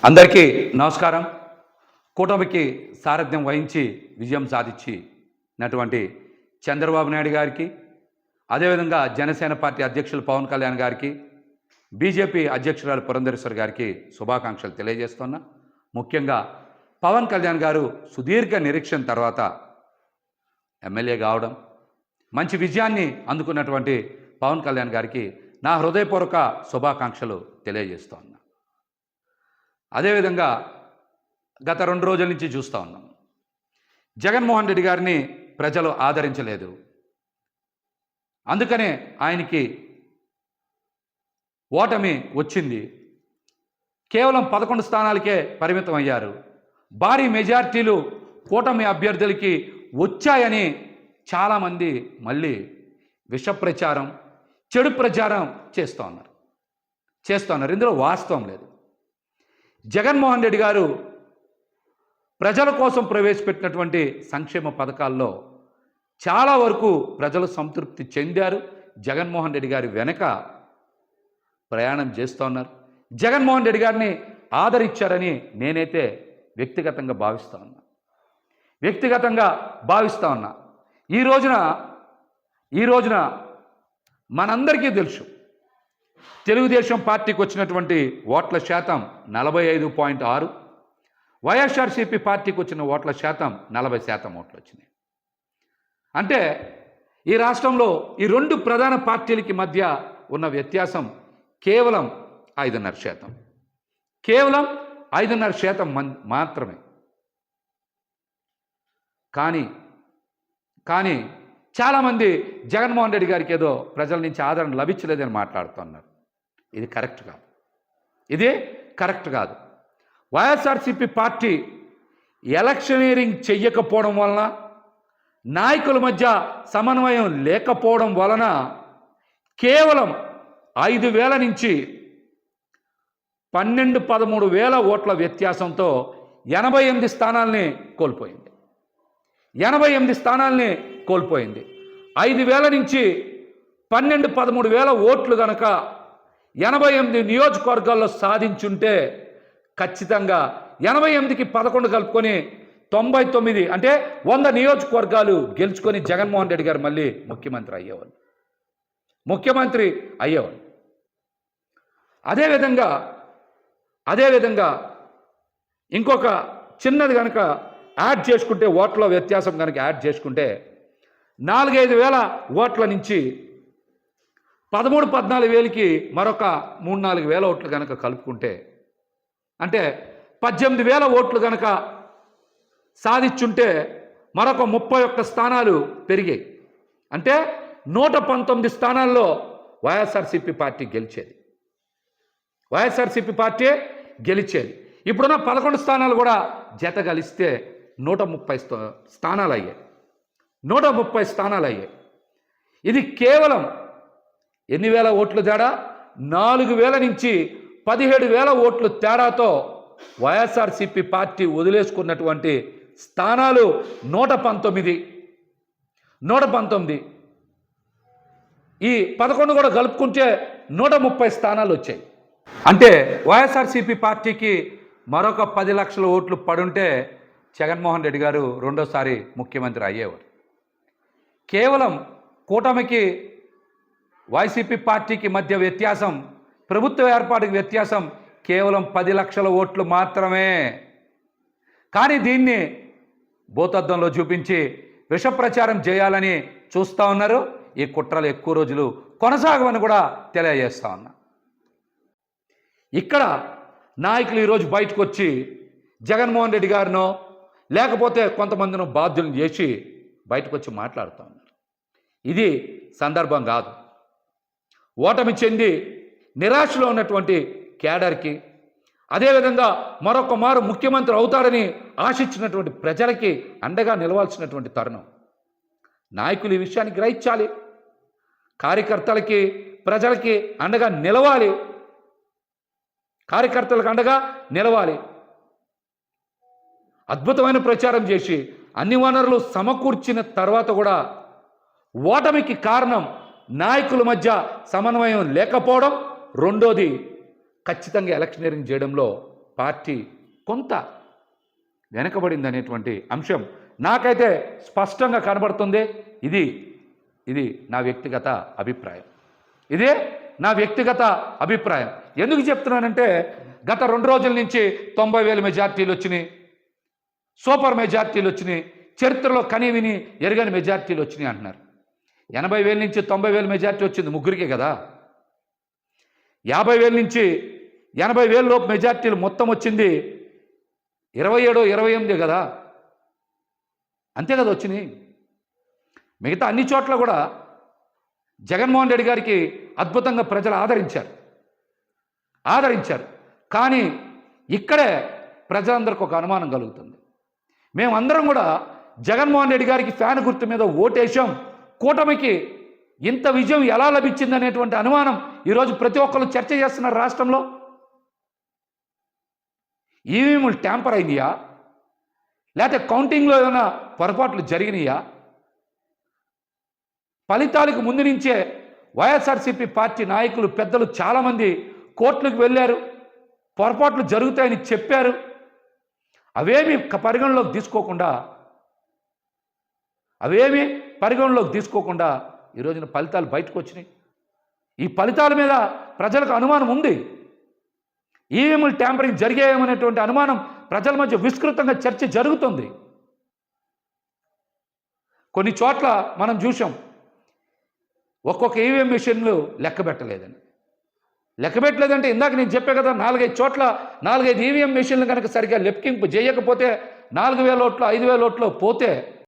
అందరికీ నమస్కారం. కూటమికి సారథ్యం వహించి విజయం సాధించినటువంటి చంద్రబాబు నాయుడు గారికి, అదేవిధంగా జనసేన పార్టీ అధ్యక్షులు పవన్ కళ్యాణ్ గారికి, బీజేపీ అధ్యక్షురాలు పురంధేశ్వరి గారికి శుభాకాంక్షలు తెలియజేస్తున్నా. ముఖ్యంగా పవన్ కళ్యాణ్ గారు సుదీర్ఘ నిరీక్షణ తర్వాత ఎమ్మెల్యే కావడం, మంచి విజయాన్ని అందుకున్నటువంటి పవన్ కళ్యాణ్ గారికి నా హృదయపూర్వక శుభాకాంక్షలు తెలియజేస్తున్నా. అదేవిధంగా గత 2 రోజుల నుంచి చూస్తూ ఉన్నాం, జగన్మోహన్ రెడ్డి గారిని ప్రజలు ఆదరించలేదు. అందుకనే ఆయనకి ఓటమి వచ్చింది. కేవలం 11 స్థానాలకే పరిమితం అయ్యారు. భారీ మెజార్టీలు కూటమి అభ్యర్థులకి వచ్చాయని చాలామంది మళ్ళీ విష ప్రచారం, చెడు ప్రచారం చేస్తున్నారు. ఇందులో వాస్తవం లేదు. జగన్మోహన్ రెడ్డి గారు ప్రజల కోసం ప్రవేశపెట్టినటువంటి సంక్షేమ పథకాల్లో చాలా వరకు ప్రజలు సంతృప్తి చెందారు. జగన్మోహన్ రెడ్డి గారి వెనక ప్రయాణం చేస్తున్నారు. జగన్మోహన్ రెడ్డి గారిని ఆదరించారని నేనైతే వ్యక్తిగతంగా భావిస్తా ఉన్నా. ఈ రోజున మనందరికీ తెలుసు, తెలుగుదేశం పార్టీకి వచ్చినటువంటి ఓట్ల శాతం 45.6, వైఎస్ఆర్సీపీ పార్టీకి వచ్చిన ఓట్ల శాతం 40% ఓట్లు వచ్చినాయి. అంటే ఈ రాష్ట్రంలో ఈ 2 ప్రధాన పార్టీలకి మధ్య ఉన్న వ్యత్యాసం కేవలం 5.5%. కేవలం 5.5% మాత్రమే. కానీ చాలామంది జగన్మోహన్ రెడ్డి గారికి ఏదో ప్రజల నుంచి ఆదరణ లభించలేదని మాట్లాడుతున్నారు. ఇది కరెక్ట్ కాదు. వైఎస్ఆర్సీపీ పార్టీ ఎలక్షనీరింగ్ చెయ్యకపోవడం వలన, నాయకుల మధ్య సమన్వయం లేకపోవడం వలన కేవలం 5,000 నుంచి 12-13,000 ఓట్ల వ్యత్యాసంతో 88 స్థానాల్ని కోల్పోయింది. 5,000 నుంచి 12-13,000 ఓట్లు కనుక 88 నియోజకవర్గాల్లో సాధించుంటే ఖచ్చితంగా 88కి 11 కలుపుకొని 99, అంటే 100 నియోజకవర్గాలు గెలుచుకొని జగన్మోహన్ రెడ్డి గారు మళ్ళీ ముఖ్యమంత్రి అయ్యేవాళ్ళు. అదేవిధంగా ఇంకొక చిన్నది కనుక యాడ్ చేసుకుంటే, ఓట్ల వ్యత్యాసం కనుక యాడ్ చేసుకుంటే 4-5 వేల ఓట్ల నుంచి 13-14 వేలకి మరొక 3-4 వేల ఓట్లు కనుక కలుపుకుంటే, అంటే 18,000 ఓట్లు కనుక సాధించుంటే మరొక 31 స్థానాలు పెరిగాయి. అంటే 119 స్థానాల్లో వైఎస్ఆర్సీపీ పార్టీ గెలిచేది. ఇప్పుడున్న 11 స్థానాలు కూడా జత కలిస్తే 130 స్థానాలు అయ్యాయి. ఇది కేవలం ఎన్ని వేల ఓట్లు తేడా? 4,000 నుంచి 17,000 ఓట్లు తేడాతో వైఎస్ఆర్సీపీ పార్టీ వదిలేసుకున్నటువంటి స్థానాలు 119. ఈ 11 కూడా కలుపుకుంటే 130 స్థానాలు వచ్చాయి. అంటే వైఎస్ఆర్సీపీ పార్టీకి మరొక 10 లక్షల ఓట్లు పడుంటే జగన్మోహన్ రెడ్డి గారు రెండోసారి ముఖ్యమంత్రి అయ్యేవారు. కేవలం కూటమికి వైసీపీ పార్టీకి మధ్య వ్యత్యాసం, ప్రభుత్వ ఏర్పాటుకి వ్యత్యాసం కేవలం 10 లక్షల ఓట్లు మాత్రమే. కానీ దీన్ని భూతద్దంలో చూపించి విష ప్రచారం చేయాలని చూస్తూ ఉన్నారు. ఈ కుట్రలు ఎక్కువ రోజులు కొనసాగవని కూడా తెలియజేస్తా ఉన్నా. ఇక్కడ నాయకులు ఈరోజు బయటకు వచ్చి జగన్మోహన్ రెడ్డి గారినో లేకపోతే కొంతమందినో బాధ్యులను చేసి బయటకు వచ్చి మాట్లాడుతూ ఉన్నారు. ఇది సందర్భం కాదు. ఓటమి చెంది నిరాశలో ఉన్నటువంటి కేడర్కి, అదేవిధంగా మరొక మారు ముఖ్యమంత్రి అవుతాడని ఆశించినటువంటి ప్రజలకి అండగా నిలవాల్సినటువంటి తరుణం. నాయకులు ఈ విషయాన్ని గ్రహించాలి. కార్యకర్తలకి, ప్రజలకి అండగా నిలవాలి. అద్భుతమైన ప్రచారం చేసి అన్ని వనరులు సమకూర్చిన తర్వాత కూడా ఓటమికి కారణం నాయకుల మధ్య సమన్వయం లేకపోవడం. రెండోది, ఖచ్చితంగా ఎలక్షనీరింగ్ చేయడంలో పార్టీ కొంత వెనకబడింది అనేటువంటి అంశం నాకైతే స్పష్టంగా కనబడుతుంది. ఇది నా వ్యక్తిగత అభిప్రాయం. ఇదే నా వ్యక్తిగత అభిప్రాయం. ఎందుకు చెప్తున్నానంటే గత 2 రోజుల నుంచి 90,000 మెజార్టీలు వచ్చినాయి, సూపర్ మెజార్టీలు వచ్చినాయి, చరిత్రలో కనీవిని ఎరగని మెజార్టీలు వచ్చినాయి అంటున్నారు. 80,000 నుంచి 90,000 మెజార్టీ వచ్చింది ముగ్గురికే కదా. 50,000 నుంచి 80,000 లోపు మెజార్టీలు మొత్తం వచ్చింది 27, 28 కదా, అంతే కదా వచ్చినాయి. మిగతా అన్ని చోట్ల కూడా జగన్మోహన్ రెడ్డి గారికి అద్భుతంగా ప్రజలు ఆదరించారు. కానీ ఇక్కడే ప్రజలందరికీ ఒక అనుమానం కలుగుతుంది. మేమందరం కూడా జగన్మోహన్ రెడ్డి గారికి ఫ్యాన్ గుర్తు మీద ఓటేశాం, కూటమికి ఇంత విజయం ఎలా లభించింది అనేటువంటి అనుమానం ఈరోజు ప్రతి ఒక్కరు చర్చ చేస్తున్నారు రాష్ట్రంలో. ఈవీఎంలు ట్యాంపర్ అయిందియా, లేకపోతే కౌంటింగ్లో ఏమైనా పొరపాట్లు జరిగినాయా? ఫలితాలకు ముందు నుంచే వైఎస్ఆర్సీపీ పార్టీ నాయకులు పెద్దలు చాలామంది కోర్టులకు వెళ్ళారు, పొరపాట్లు జరుగుతాయని చెప్పారు. అవేమీ పరిగణలోకి తీసుకోకుండా ఈ రోజున ఫలితాలు బయటకు వచ్చినాయి. ఈ ఫలితాల మీద ప్రజలకు అనుమానం ఉంది. ఈవీఎంలు ట్యాంపరింగ్ జరిగాయేమనేటువంటి అనుమానం ప్రజల మధ్య విస్తృతంగా చర్చ జరుగుతుంది. కొన్ని చోట్ల మనం చూసాం, ఒక్కొక్క ఈవీఎం మిషన్లు లెక్క పెట్టలేదంటే ఇందాక నేను చెప్పే కదా, 4-5 చోట్ల 4-5 ఈవీఎం మిషన్లు కనుక సరిగ్గా లెక్కింపు చేయకపోతే 4,000 ఓట్లు 5,000 ఓట్లు పోతే